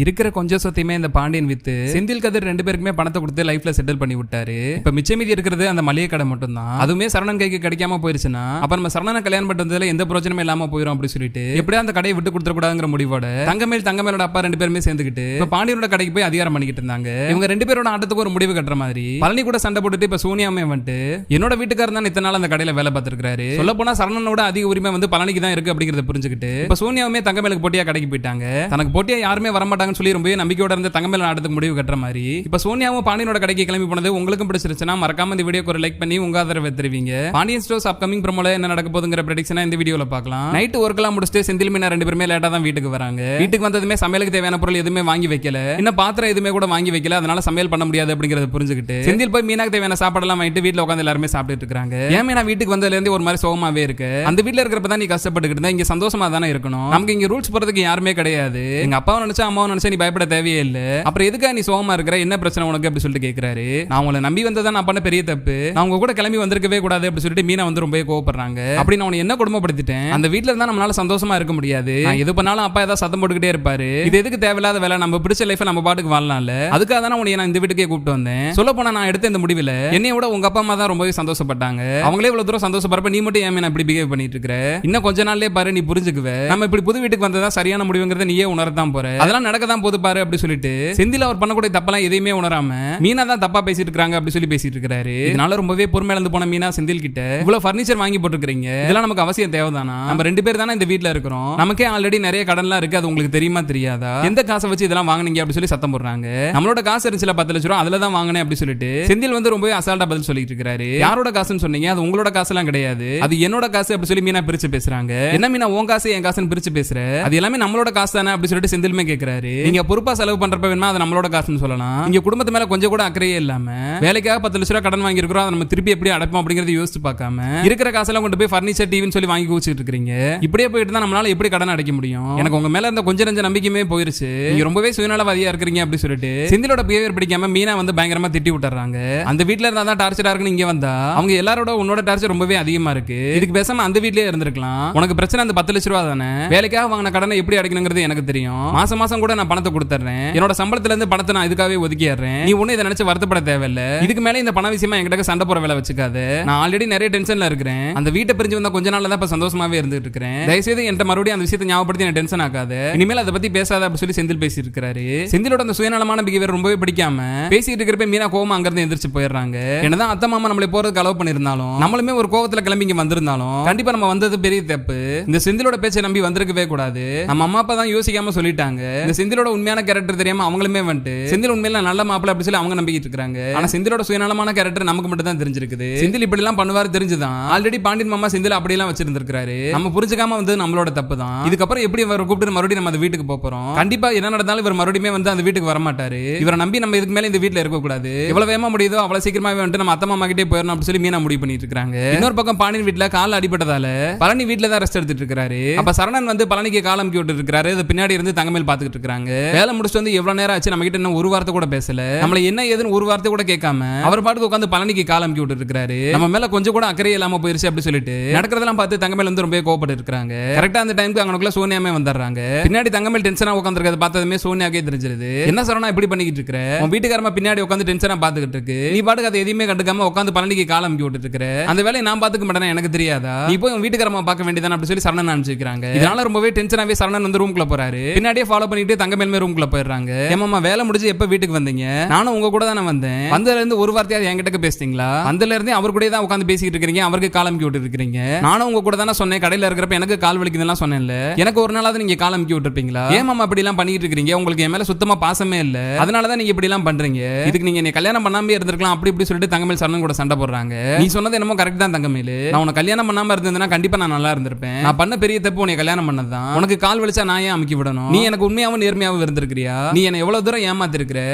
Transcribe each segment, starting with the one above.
இருக்கிற கொஞ்சம் சொத்தையுமே இந்த பாண்டியன் வித்து செந்தில் கதிர் ரெண்டு பேருக்குமே பணத்தை கொடுத்து லைஃப்ல செட்டில் பண்ணி விட்டாரு. இப்ப மிச்ச மீதி இருக்கிறது அந்த மளிகை கடை மட்டும் தான். அதுவுமே சரணன் கைக்கு கிடைக்காம போயிருச்சுன்னா அப்ப நம்ம சரணனை கல்யாணம் பண்றதுல எந்த பிரச்சனையும் இல்லாம போயிடும் அப்படி சொல்லிட்டு எப்படியா அந்த கடையை விட்டு கொடுத்துட கூடாதுங்கிற முடிவோட தங்கமேலோட அப்பா ரெண்டு பேருமே சேர்ந்துக்கிட்டு இப்ப பாண்டியனோட கடைக்கு போய் அதிகாரம் பண்ணிக்கிட்டு இருந்தாங்க. இவங்க ரெண்டு பேரோட ஆட்டத்துக்கு ஒரு முடிவு கட்டுற மாதிரி பழனி கூட சண்டை போட்டுட்டு இப்ப சோனியாமே வந்துட்டு என்னோட வீட்டுக்காரர் தான் இத்தனை நாள் அந்த கடையில வேலை பார்த்திருக்காரு, சொல்ல போனா சரணனோட அதிக உரிமை வந்து பழனிக்கு தான் இருக்கு அப்படிங்கறத புரிஞ்சுக்கிட்டு இப்ப சோனியாவுமே தங்கமேலுக்கு போட்டியா கடைக்கு போயிட்டாங்க. தனக்கு போட்டியா யாருமே வரமாட்டாங்கன்னு சொல்லி ரொம்ப நம்பிக்கை இருந்த தங்கமேல ஆட்டத்துக்கு முடிவு கட்டுற மாதிரி இப்ப சோனியாவும் பாண்டியனோட கடைக்கு கிளம்பி போனது உங்களுக்கு பிடிச்சிருச்சுன்னா மறக்காம இந்த வீடியோக்கு ஒரு லைக் பண்ணி உங்க ஆதரவை தெரிவிங்க. பாண்டியன் ஸ்டோர்ஸ் அப்கமிங் ப்ரோமோல என்ன நடக்க போகுதுங்கிற ப்ரெடிக்ஷனை இந்த வீடியோல பார்க்கலாம். நைட் ஒர்க்லாம் முடிச்சுட்டு செந்தில் மீனா ரெண்டு பேருமே லேட்டா தான் வீட்டுக்கு வராங்க. வீட்டுக்கு வந்ததுமே சமையலுக்கு தேவையான பொருள் எதுவுமே வாங்கி வைக்கல, இன்னும் பாத்திரம் எதுவுமே கூட வாங்கி வைக்கல, அதனால சமையல் பண்ண முடியாது அப்படிங்கறத புரிஞ்சுக்கிட்டு செந்தில் போய் மீனாக்கு தேவையான சாப்பாடெல்லாம் வாங்கிட்டு வீட்டுல உட்காந்து எல்லாருமே சாப்பிட்டு இருக்காங்க. ஏன் மீனா வீட்டுக்கு வந்ததுல இருந்து ஒரு மாதிரி சோகமாவே இருக்கு. அந்த வீட்டுல இருக்கிறப்ப தான் நீ கஷ்டப்பட்டுக்கிட்டு இருந்தா, இங்க சந்தோஷமா தானே இருக்கணும், நமக்கு இங்க ரூல்ஸ் போறதுக்கு யாருமே கிடையாது, எங்க அப்பாவும் நினைச்சா அம்மாவும் நினைச்சா நீ பயப்பட தேவையே இல்ல, அப்புறம் எதுக்கா நீ சோகமா இருக்கிற, என்ன பிரச்சனை உனக்கு அப்படி சொல்லிட்டு கேக்குறாரு. நான் உங்களை நம்பி வந்ததா நான் பண்ண பெரிய தப்பு, நான் உங்க கூட கிளம்பி வந்திருக்கவே கூடாது அப்படி சொல்லிட்டு மீனா வந்து ரொம்ப கோவப்படுறாங்க. அப்படி நான் உன்னை என்ன கொடுமைப்படுத்திட்டேன், அந்த வீட்டுல இருந்தா நம்மளால சந்தோஷமா இருக்க முடியாது, நான் எது பண்ணாலும் அப்பா ஏதாவது சத்தம் போட்டுக்கிட்டே இருப்பாரு, இது எதுக்கு தேவையில்லாத வேலை, நம்ம பிடிச்ச லைஃப் நம்ம பாட்டுக்கு வாழலாம்ல, அதுக்காக தான் உன்னை நான் இந்த வீட்டுக்கே கூப்பிட்டு வந்தேன். சொல்ல போனா நான் எடுத்த இந்த முடிவில் என்னைய விட உங்க அப்பா அம்மா தான் ரொம்பவே சந்தோஷப்பட்டாங்க, அவங்களே இவ்வளவு தூரம் சந்தோஷப்படுறப்ப நீ மட்டும் ஏன் இப்படி பிஹேவ் பண்ணிட்டு இருக்க, இன்னும் கொஞ்ச நாள்லயே பாரு நீ புரிஞ்சுக்குவே, நம்ம இப்படி புது வீட்டுக்கு வந்ததா சரியான முடிவுங்கிறத நீயே உணரத்தான் போற, அதெல்லாம் நடக்க தான் போது பாரு அப்படி சொல்லிட்டு செந்தில் அவர் பண்ணக்கூடிய தப்பெல்லாம் எதையுமே உணராம மீனா தான் தப்பா பேசிட்டு இருக்காங்க அப்படி சொல்லி பேசிட்டு இருக்காரு. இதனால ரொம்பவே பொறுமையா இருந்து போன மீனா செந்தில் கிட்ட இவ்வளவு பர்னிச்சர் வாங்கி போட்டுருக்கீங்க, இதெல்லாம் நமக்கு அவசியம் தேவைதானா, நம்ம ரெண்டு பேர் தானே இந்த வீட்ல இருக்கிறோம், நமக்கே ஆல்ரெடி நிறைய கடன்லாம் இருக்கு, அது உங்களுக்கு தெரியுமா தெரியாதா, எந்த காசை வச்சு இதெல்லாம் வாங்குனீங்க அப்படி சொல்லி சத்தம் போடுறாங்க. நம்மளோட காசு இருந்துச்சுல 10 லட்சம் ரூபாய், அதுல தான் வாங்கினேன் அப்படி சொல்லிட்டு செந்தில் வந்து ரொம்பவே அசால்ட்டா பதில் சொல்லிட்டு இருக்காரு. யாரோட காசுன்னு சொன்னீங்க, அது உங்களோட காசுலாம் கிடையாது, அது என்னோட காசு அப்படி சொல்லி மீனா பிரிச்சு பேசுறாங்க. என்ன மீனா உன் காசு என் காசுன்னு பிரிச்சு பேசுற, அது எல்லாமே நம்மளோட காசு தானே அப்படி சொல்லிட்டு செந்திலுமே கேட்கிறாரு. நீங்க பொறுப்பா செலவு பண்றப்ப வேணுமா அது நம்மளோட காசுன்னு சொல்லலாம், இங்க குடும்பத்து மேல கொஞ்சம் கூட அக்கறையே இல்லாம வேலைக்காக 10 லட்சம் ரூபாய் கடன் வாங்கி இருக்கிறோம், அதை நம்ம திருப்பி எப்படி அடைப்போம் அப்படிங்கறத யோசிச்சு பார்க்காம இருக்கிற காசெல்லாம் கொண்டு போய் பர்னிச்சர் டிவின்னு சொல்லி வாங்கி கூச்சிட்டு இருக்கீங்க. இப்படியே போயிட்டு தான் நம்மளால எப்படி கடன் அடைக்க முடியும், எனக்கு உங்க மேல இருந்த கொஞ்சம் நெஞ்ச நம்பிக்கையுமே போயிருச்சு, நீங்க ரொம்பவே சுயநலவாதியா இருக்கிறீங்க அப்படி சொல்லிட்டு செந்திலோட பிஹேவியர் பிடிக்காம மீனா வந்து பயங்கரமா திட்டி விட்டுறாங்க. அந்த வீட்ல இருந்தா தான் டார்ச்சரா இருக்குன்னு இங்க வந்தா அவங்க எல்லாரோட உன்னோட டார்ச்சர் ரொம்பவே அதிகமா இருக்கு, இதுக்கு பேசாம அந்த வீட்லயே இருந்திருக்கலாம், உனக்கு பிரச்சனை அந்த 10 லட்சம் ரூபாய் தானே, வேலைக்காக வாங்கின கடனை எப்படி அடைக்கணுங்கிறது எனக்கு தெரியும், மாசம் மாசம் கூட நான் பணத்தை கொடுத்துறேன், என்னோட சம்பளத்துல இருந்து பணத்தை நான் இதுக்காகவே ஒதுக்கிடுறேன், நீ ஒண்ணு இதை நினைச்சு வருத்தப்பட தேவையில்ல, இதுக்கு மேல இந்த பண விஷயமா என்கிட்ட சண்டை போற வேலை வச்சுக்காத, நான் ஆல்ரெடி நிறைய டென்ஷன்ல இருக்கிறேன், அந்த வீட்டை பிரிஞ்சு வந்த கொஞ்ச நாள்ல தான் இப்ப சந்தோஷமாவே இருந்துட்டு இருக்கேன், தயவுசெய்து என்கிட்ட மறுபடியும் அந்த விஷயத்தை ஞாபகப்படுத்தி என்ன டென்ஷன் ஆகாத, இனிமேல் அதை பத்தி பேசாத அப்படி சொல்லி செந்தில் பேசி இருக்காரு. செந்திலோட அந்த சுயநலமான பிஹேவியர் ரொம்பவே பிடிக்காம பேசிட்டு இருக்கிறப்ப மீனா கோவமா அங்க இருந்து எந்திரிச்சு போயிடுறாங்க. என்னதான் அத்தை மாமா நம்மளை போறதுக்கு அலோவ் பண்ணிருந்தாலும் நம்மளுமே ஒரு கோவத்துல கிளம்பி இங்க வந்திருந்தாலும் கண்டிப்பா நம்ம வந்தது பெரிய தப்பு, இந்த செந்திலோட பேச்சை நம்பி வந்திருக்கவே கூடாது, நம்ம அம்மா அப்பா தான் யோசிக்காம சொல்லிட்டாங்க, இந்த செந்திலோட உண்மையான கேரக்டர் தெரியாம அவங்களுமே வந்துட்டு செந்தில் உண்மையில நல்ல மாப்பிள்ள அப்படி சொல்லி அவங்க நம்பிக்கிட்டு இருக்காங்க. ஆனா செந்திலோட சுயநலமான கேரக்டர் நமக்கு மட்டும் தான் தெரிஞ்சிருக்குது, செந்தில் இப்படி எல்லாம் பண்ணுவாரு தெரிஞ்சுதான் ஆல்ரெடி பாண்டியன் மாமா செந்தில் அப்படி எல்லாம் வச்சிருந்திருக்காரு, நம்ம புரிஞ்சுக்காம வந்து நம்மளோட தப்பு தான், இதுக்கப்புறம் எப்படி இவர் கூப்பிட்டு மறுபடியும் நம்ம அந்த வீட்டுக்கு போறோம், கண்டிப்பா என்ன நடந்தாலும் இவர் மறுபடியும் வந்து அந்த வீட்டுக்கு வர மாட்டாரு, இவரை நம்பி நம்ம இதுக்கு மேல இந்த வீட்டுல இருக்க கூடாது, எவ்வளவு வேகமா முடியுதோ அவ்வளவு சீக்கிரமாவே வந்து நம்ம அத்தை மாமா கிட்டே போயிடணும் அப்படி சொல்லி மீனா முடிவு பண்ணிட்டு இருக்காங்க. இன்னொரு பக்கம் பாண்டியன் வீட்டுல கால் அடிபட்டதால பழனி வீட்டுல தான் ரெஸ்ட் எடுத்துட்டு இருக்காரு. அப்ப சரணன் வந்து பழனிக்கு காலம் விட்டு இருக்காரு, அது பின்னாடி இருந்து தங்கமேல் பாத்துக்கிட்டு இருக்காங்க. வேலை முடிச்சுட்டு வந்து எவ்வளவு நேரம் ஆச்சு, நம்ம கிட்ட இன்னும் ஒரு வார்த்தை கூட பேசல, நம்மள என்ன ஏதுன்னு ஒரு வார்த்தை கூட கேட்காம அவர் பாட்டுக்கு உட்காந்து பழனிக்கு காலம் விட்டு இருக்காரு, நம்ம மேல கொஞ்சம் கூட அக்கறை இல்லாம போயிருச்சு அப்படி சொல்லிட்டு நடக்கிறதெல்லாம் பார்த்து தங்கமேல் வந்து ரொம்ப கோபப்பட்டு இருக்காங்க. கரெக்டா அந்த டைமுக்கு அங்கனுக்குள்ள சோனியாமே வந்துடுறாங்க. பின்னாடி தங்கமேல் டென்ஷனா உட்காந்துருக்கத பார்த்ததுமே சோனியாக்கே தெரிஞ்சிருது, என்ன சரணா இப்படி பண்ணிக்கிட்டு இருக்கிற, உன் வீட்டுக்காரமா பின்னாடி உட்காந்து டென்ஷனா பாத்துக்கிட்டு இருக்கு, நீ பாட்டுக்கு அதை எதையுமே கண்டுக்காம உட்காந்து பழனிக்கு காலம் விட்டு இருக்கிற, அந்த வேலையை நான் பாத்துக்க மாட்டேன் எனக்கு தெரியாதா, நீ போய் உன் வீட்டுக்காரமா பார்க்க வேண்டியதானே அப்படி சொல்லி சரணன் அனுப்பிச்சிருக்காங்க. இதனால ரொம்பவே டென்ஷனாவே சரணன் வந்து ரூம்குள்ள போறாரு, பின்னாடியே ஃபாலோ பண்ணிட்டு தங்கமேலுமே ரூம்குள்ள போயிடுறாங்க. ஏமாமா வேலை முடிஞ்சு எப்ப வீட்டுக்கு வந்தீங்க, நானும் உங்க கூட தானே வந்தேன், வந்ததுல இருந்து ஒரு வார்த்தையாவது என்கிட்ட பேசுறீங்களா, வந்ததுல இருந்து அவர் கூட தான் உட்காந்து பேசிட்டு இருக்கீங்க, அவருக்கு காலம் விட்டு இருக்கீங்க, நானும் உங்க கூட தானே சொன்னேன் கடையில இருக்கிறப்ப எனக்கு கால் வலிக்குதுன்னு சொன்னேன்ல, எனக்கு ஒரு நாளாவது நீங்க காலம் விட்டு இருப்பீங்களா, ஏமாமா இப்படி எல்லாம் பண்ணிட்டு இருக்கீங்க, உங்களுக்கு என் மேல சுத்தமா பாசமே இல்ல, அதனாலதான் நீங்க இப்படி எல்லாம் பண்றீங்க, இதுக்கு நீங்க என்ன கல்யாணம் பண்ணாம இருந்திருக்கலாம் அப்படி இப்படி சொல்லிட்டு தங்கமேல் சரணன் கூட சண்டை போடுறாங்க. நீ சொன்னது என்னமோ கரெக்ட் தான் தங்கமேல், நான் உனக்கு கல்யாணம் பண்ணாம இருந்ததுன்னா கண்டிப்பா நான் நல்லா இருந்திருப்பேன், நான் பண்ண பெரிய தப்பு உன்னை கல்யாணம் பண்ணதான், உனக்கு கால் வலிச்சா நான் ஏன் அமுக்கி விடணும், நீ எனக்கு உண்மையாவும் நேர்மையாவும் இருந்திருக்கிறியா, நீ என்ன எவ்வளவு தூரம் ஏமாத்திருக்கிற,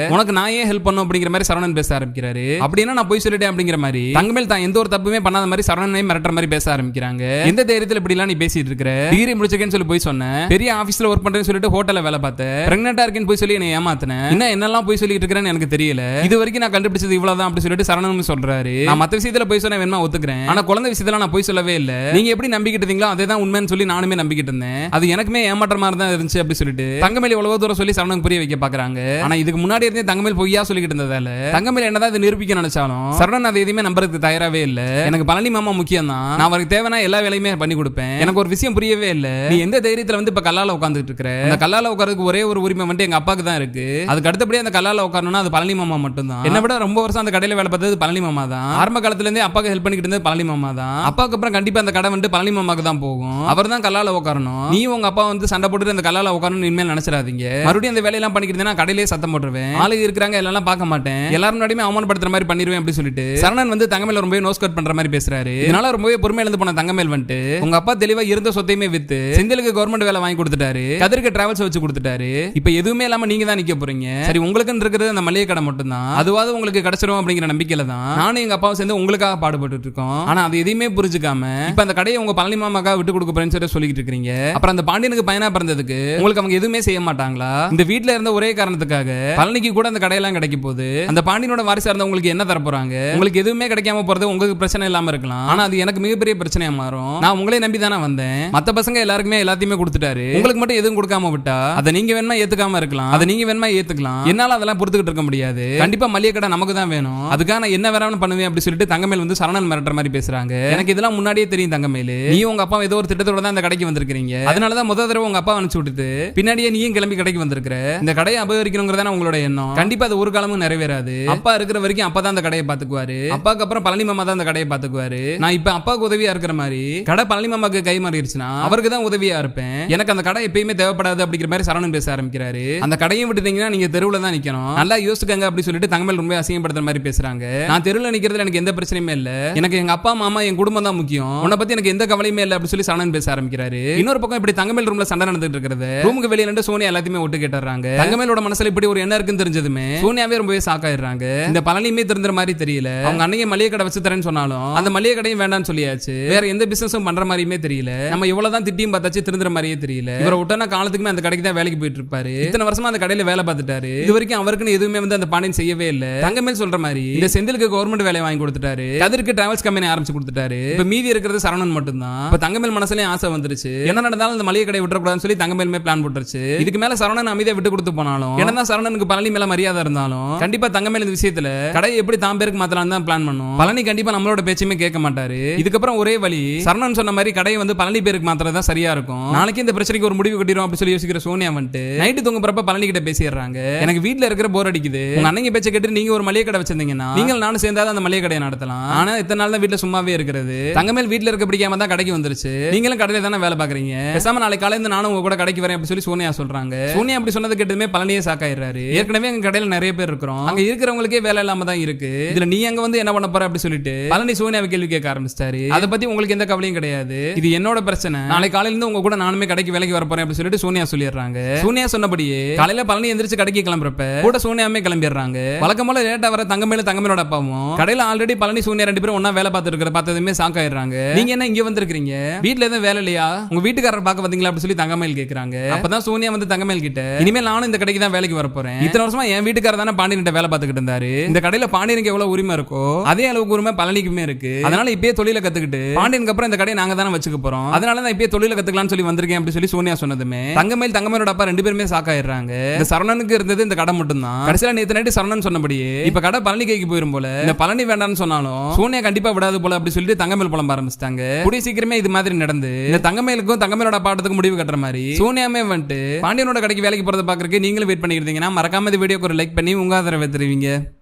உனக்கு நான் ஏன் ஹெல்ப் பண்ணும் அப்படிங்கிற மாதிரி சரணன் பேச ஆரம்பிக்கிறாரு. அப்படின்னா நான் போய் சொல்லிட்டேன் அப்படிங்கிற மாதிரி தங்கமேல் தான் எந்த ஒரு தப்புமே பண்ணாத மாதிரி சரணனை மிரட்டுற மாதிரி பேச ஆரம்பிக்கிறாங்க. எந்த தைரியத்துல இப்படி எல்லாம் நீ பேசிட்டு இருக்கிற, டிகிரி முடிச்சிருக்கேன்னு சொல்லி போய் சொன்னேன், பெரிய ஆபீஸ்ல ஒர்க் பண்றேன்னு சொல்லிட்டு ஹோட்டல்ல வேலை பார்த்தேன், பிரெக்னெண்டா இருக்கேன்னு போய் சொல்லி என்ன ஏமாத்தினேன், இன்னும் என்னெல்லாம் போய் சொல்லிட்டு இருக்கிறேன்னு எனக்கு தெரியல, இது வரைக்கும் நான் கண்டுபிடிச்சது இவ்வளவுதான் அப்படி சொல்லிட்டு சரணன் சொல்றாரு. நான் மத்த விஷயத்துல போய் சொன்ன வேணுமா ஒத்துக்கிறேன், ஆனா குழந்தை விஷயத்துல நான் போய் சொல்லவே இல்ல, நீங்க எப்படி நம்பிக்கிட்டு இருந்தீங்களோ அதே தான் உண்மைன்னு சொல்லி நானுமே நம்பிக்கிட்டு இருந்தேன், அது எனக்குமே ஏமாற்றமா தான் இருந்துச்சு அப்படி சொல்லிட்டு தங்கமேல் எவ்வளவு தூரம் சொல்லி சரவணன் புரிய வைக்க பாக்குறாங்க. ஆனா இதுக்கு முன்னாடி இருந்தே தங்கமேல் பொய்யா சொல்லிட்டு இருந்ததால தங்கமேல் என்னதான் இதை நிரூபிக்க நினைச்சாலும் சரவணன் அதை எதுவுமே நம்புறதுக்கு தயாராவே இல்ல. எனக்கு பழனி மாமா முக்கியம் தான், நான் அவருக்கு தேவையான எல்லா வேலையுமே பண்ணி கொடுப்பேன். எனக்கு ஒரு விஷயம் புரியவே இல்ல, நீ எந்த தைரியத்துல வந்து இப்ப கல்லால உட்காந்துட்டு இருக்கிற? அந்த கல்லால உட்காரதுக்கு ஒரே ஒரு உரிமை வந்து எங்க அப்பாக்கு தான் இருக்கு. அதுக்கு அடுத்தபடியே அந்த கல்லால உட்காரணும்னா அது பழனி மாமா மட்டும் தான். என்ன விட ரொம்ப வருஷம் அந்த கடையில வேலை பார்த்தது பழனி மாமா தான். ஆரம்ப காலத்துல இருந்தே அப்பாக்கு ஹெல்ப் பண்ணிட்டு இருந்தது பழனி மாமா தான். அப்பாக்கு அப்புறம் கண்டிப்பா அந்த கடை வந்து பழனி மாமாக்கு தான் போகும். அவர் தான் கல்லால உட்காரணும். நீ உங்க அப்பா வந்து சண்டை போட்டு அந்த கல்லால உட்காரணும் இனிமேல் நினைச்சிடாதீங்க. மறுபடியும் அந்த வேலையெல்லாம் பண்ணிக்கிட்டு கடையிலே சத்தம் போட்டுருவேன். ஆளுங்க இருக்காங்க எல்லாம் பார்க்க மாட்டேன், எல்லாரும் முன்னாடியுமே அவமானப்படுத்துற மாதிரி பண்ணிடுவேன் அப்படி சொல்லிட்டு சரணன் வந்து தங்கமேல் ரொம்பவே நோஸ் கட் பண்ற மாதிரி பேசுறாரு. இதனால ரொம்பவே பொறுமையா இருந்து போன தங்கமேல் வந்துட்டு உங்க அப்பா தெளிவா இருந்த சொத்தையுமே வித்து செந்திலுக்கு கவர்மெண்ட் வேலை வாங்கி கொடுத்துட்டாரு, கதிருக்கு டிராவல்ஸ் வச்சு கொடுத்துட்டாரு. இப்ப எதுவுமே இல்லாம நீங்க தான் நிக்க போறீங்க. சரி, உங்களுக்குன்னு இருக்கிறது அந்த மளிகை கடை மட்டும் தான், அதுவாது உங்களுக்கு கிடைச்சிரும் அப்படிங்கிற நம்பிக்கையில தான் நானும் எங்க அப்பாவும் சேர்ந்து உங்களுக்காக பாடுபட்டு இருக்கோம். ஆனா அது எதையுமே புரிஞ்சுக்காம இப்ப அந்த கடையை உங்க பழனி மாமாக்கா விட்டு கொடுக்க போறேன்னு சொல்லிட்டு இருக்கீங்க. அப்புறம் அந்த பாண்டியனுக்கு பையனா பிறந்ததுக்கு உங்களுக்கு அவங்க எதுவுமே செய்ய மாட்டாங்களா? இந்த வீட்டுல இருந்த ஒரே காரணத்துக்காக பழனிக்கு கூட அந்த கடையெல்லாம் கிடைக்க போகுது. அந்த பாண்டியனோட வாரிசா இருந்த உங்களுக்கு என்ன தர போறாங்க? உங்களுக்கு எதுவுமே கிடைக்காம போறது உங்களுக்கு பிரச்சனை இல்லாம இருக்கலாம், ஆனா அது எனக்கு மிகப்பெரிய பிரச்சனையா மாறும். நான் உங்களே நம்பி தானே வந்தேன். மத்த பசங்க எல்லாருக்குமே எல்லாத்தையுமே கொடுத்துட்டாரு, உங்களுக்கு மட்டும் எதுவும் கொடுக்காம விட்டா அதை நீங்க வேணுமா ஏத்துக்காம இருக்கலாம், அதை நீங்க வேணுமா ஏத்துக்கலாம். என்னால அதெல்லாம் பொறுத்துக்கிட்டு இருக்க முடியாது. கண்டிப்பா மளிகை கடை நமக்கு தான் வேணும், அதுக்காக நான் என்ன வேணாலும் பண்ணுவேன் அப்படி சொல்லிட்டு தங்கமேல் வந்து சரணன் மிரட்டுற மாதிரி பேசுறாங்க. எனக்கு இதெல்லாம் முன்னாடியே தெரியும் தங்கமேல், நீ உங்க அப்பா ஏதோ ஒரு திட்டத்தோட தான் இந்த கடைக்கு வந்திருக்கீங்க. அதனாலதான் முதல் தடவை உங்க அப்பா அனுப்பிச்சு விட்டுட்டு பின்னாடியே நீயும் கிளம்பி கடைக்கு வந்திருக்கிற. இந்த கடையை அபகரிக்கணுங்கிறதா உங்களோட எண்ணம். கண்டிப்பா அது ஒரு காலமும் நிறைவேறாது. அப்பா இருக்கிற வரைக்கும் அப்பா தான் அந்த கடையை பாத்துக்குவாரு, அப்பாக்கு அப்புறம் பழனி மாமா தான் அந்த கடையை பாத்துக்குவாரு. நான் இப்ப அப்பாவுக்கு உதவியா இருக்கிற மாதிரி கடை பழனி மாமாக்கு கை மாறிடுச்சுன்னா அவருக்கு தான் உதவியா இருப்பேன். எனக்கு அந்த கடை எப்பயுமே தேவைப்படாது அப்படிங்கிற மாதிரி சரவணன் பேச ஆரம்பிக்கிறாரு. அந்த கடையை விட்டுட்டீங்கன்னா நீங்க தெருவுல தான் நிக்கணும், நல்லா யோசிச்சுக்கங்க அப்படி சொல்லிட்டு தங்கமேல் ரொம்ப அசிங்கப்படுத்துற மாதிரி பேசுறாங்க. நான் தெருவுல நிக்கிறதுல எனக்கு எந்த பிரச்சனையுமே இல்ல, எனக்கு எங்க அப்பா மாமா என் குடும்பம் தான் முக்கியம், உன்னை பத்தி எனக்கு எந்த கவலையுமே இல்ல அப்படி சொல்லி சரவணன் பேச ஆரம்பிக்கிறாரு. இன்னொரு பக்கம் இப்படி தங்கமேல் ரூம்ல சண்டை நடந்துட்டு இருக்கிறது ரூமுக்கு வெளியில இருந்து சோனியா எல்லாத்தையுமே ஒட்டு கேட்டுறாங்க. தங்கமேலோட மனசுல இப்படி ஒரு என்ன இருக்குன்னு தெரிஞ்சதுமே சோனியாவே ரொம்பவே சாக்காயிடுறாங்க. இந்த பழனியுமே தெரிஞ்ச மாதிரி தெரியல, அவங்க அன்னைக்கு மளிகை கடை வச்சு தரேன்னு சொன்னாலும் அந்த மளிகை கடையும் வேண்டாம்னு சொல்லியாச்சு, வேற எந்த பிசினஸும் பண்ற மாதிரியுமே தெரியல, நம்ம இவ்வளவுதான் திட்டியும் பார்த்தாச்சு திருந்துற மாதிரியே தெரியல. இவரை விட்டா காலத்துக்குமே அந்த கடைக்கு தான் வேலைக்கு போயிட்டு இருப்பாரு, இத்தனை வருஷமா அந்த கடையில வேலை பார்த்துட்டாரு, இது வரைக்கும் அவருக்குன்னு எதுவுமே வந்து அந்த பாண்டியன் செய்யவே இல்ல. தங்கமேல் சொல்ற மாதிரி இந்த செந்திலுக்கு கவர்மெண்ட் வேலை வாங்கி கொடுத்துட்டாரு, கதிருக்கு டிராவல்ஸ் கம்பெனி ஆரம்பிச்சு கொடுத்துட்டாரு, இப்ப மீதி இருக்கிறது சரவணன் மட்டும் தான். இப்ப தங்கமேல் மனசுலயும் ஆசை வந்துருச்சு, என்ன நடந்தாலும் அந்த மளிகை கடை விட்டுறக்கூடாதுன்னு சொல்லி தங்கமேலுமே பிளான் போட்டுருச்சு. இதுக்கு மேல சரவணன் அமைதியா விட்டு கொடுத்து போனாலும் என்னதான் சரவணனுக்கு பழனி மேல மரியாதை இருந்தாலும் கண்டிப்பா தங்கமேல் இந்த விஷயத்துல கடையை எப்படி தாம் பேருக்கு மாத்தலாம் தான் பிளான் பண்ணும். பழனி கண்டிப்பா நம்மளோட பேச்சுமே கேட்க மாட்டாரு. இதுக்கப்புறம் ஒரே வழி சரவணன் சொன்ன மாதிரி கடையை வந்து பழனி பேருக்கு மாத்திரதான் சரியா இருக்கும். நாளைக்கு இந்த பிரச்சனைக்கு ஒரு முடிவு கட்டிடும் அப்படி சொல்லி யோசிக்கிற சோனியா வந்துட்டு நைட்டு தூங்குறப்ப பழனி கிட்ட பேசிடுறாங்க. எனக்கு வீட்டுல இருக்கிற போர் அடிக்குது, உங்க அண்ணங்க பேச்ச கேட்டு நீங்க ஒரு மளிகை கடை வச்சிருந்தீங்கன்னா நீங்கள் நானும் சேர்ந்தாதான் அந்த மளிகை கடையை நடத்தலாம். ஆனா இத்தனை நாள் தான் வீட்டுல சும்மாவே இருக்கிறது, தங்கமேல் வீட்டுல இருக்க பிடிக்காம தான் கடைக்கு வந்துருச்சு, நீங்களும் கடையில தானே வேலை பாக்குறீங்க, பேசாம நாளைக்கு காலையில நானும் உங்க கூட கடைக்கு வரேன் அப்படி சொல்லி சோனியா சொல்றாங்க. சோனியா அப்படி சொன்னது கேட்டதுமே பழனியே சாக்காயிடுறாரு. ஏற்கனவே எங்க கடையில நிறைய பேர் இருக்கிறோம், அங்க இருக்கிறவங்களுக்கே வேலை இல்லாம தான் இருக்கு, இதுல நீ அங்க வந்து என்ன பண்ண போற அப்படி சொல்லிட்டு பழனி சோனியாவை கேள்வி கேட்க ஆரம்பிச்சிட்டாரு. அதை பத்தி உங்களுக்கு எந்த கவலையும் கிடையாது, இது என்னோட பிரச்சனை, நாளைக்கு காலையில இருந்து உங்க கூட நானுமே கடைக்கு வேலைக்கு வர போறேன் அப்படி சொல்லிட்டு சோனியா சொல்லிடுறாங்க. சோனியா சொன்னபடியே காலையில பழனி எந்திரிச்சு கடைக்கு கிளம்புறப்ப கூட சோனியாமே கிளம்பிடுறாங்க. வழக்கம் போல லேட்டா வர தங்கமேலோட அப்பாவும் கடையில ஆல்ரெடி பழனி சோனியா ரெண்டு பேரும் ஒன்னா வேலை பார்த்துட்டு இருக்கிற பார்த்ததுமே சாக்காயிடுறாங்க. நீங்க என்ன இங்க வந்திருக்கீங்க, வீட்டுல எதுவும் வேலை இல்லையா, உங்க வீட்டுக்காரர் பார்க்க வந்தீங்களா அப்படி சொல்லி தங்கமேல் கேக்குறாங்க. அப்பதான் சோனியா வந்து தங்கமேல் கிட்ட இனிமேல் நானும் இந்த கடைக்கு தான் வேலைக்கு வர போறேன், இத்தனை வருஷமா என் வீட்டுக்காரர் தானே பாண்டியன் வேலை பார்த்துக்கிட்டு இருந்தாரு, இந்த கடையில பாண்டியனுக்கு எவ்வளவு உரிமை இருக்கோ அதே அளவுக்கு உரிமை பழனிக்குமே இருக்கு, அதனால இப்பயே தொழில கத்துக்கிட்டு பாண்டியனுக்கு அப்புறம் இந்த கடையை நாங்க தானே வச்சுக்க போறோம், அதனால தான் இப்பயே தொழில கத்துக்கலாம்னு சொல்லி வந்திருக்கேன் அப்படி சொல்லி சோனியா சொன்னதுமே தங்கமேலோட அப்பா ரெண்டு பேருமே சாக்காயிடுறாங்க. இந்த சரவணனுக்கு இருந்தது இந்த கடை மட்டும் தான், கடைசியில நேத்து நைட்டு சரவணன் சொன்னபடியே இப்ப கடை பழனி கைக்கு போயிரும் போல, இந்த பழனி வேண்டாம்னு சொன்னாலும் சோனியா கண்டிப்பா விடாது போல அப்படி சொல்லிட்டு தங்கமேல் புலம்ப ஆரம்பிச்சிட்டாங்க. கூடிய சீக்கிரமே இது மாதிரி நடந்து இந்த தங்கமேலுக்கும் தங்கமேலோட பாட்டத்துக்கு முடிவு கட்டுற மாதிரி சோனியாமே வந்துட்டு பாண்டியனோட கடைக்கு வேலைக்கு போறதை பாக்குறதுக்கு நீங்களும் வெயிட் பண்ணிருந்தீங்கன்னா மறக்காம இந்த வீடியோக்கு ஒரு லைக் பண்ணி உங்க ஆதரவை தெரிவிங்க.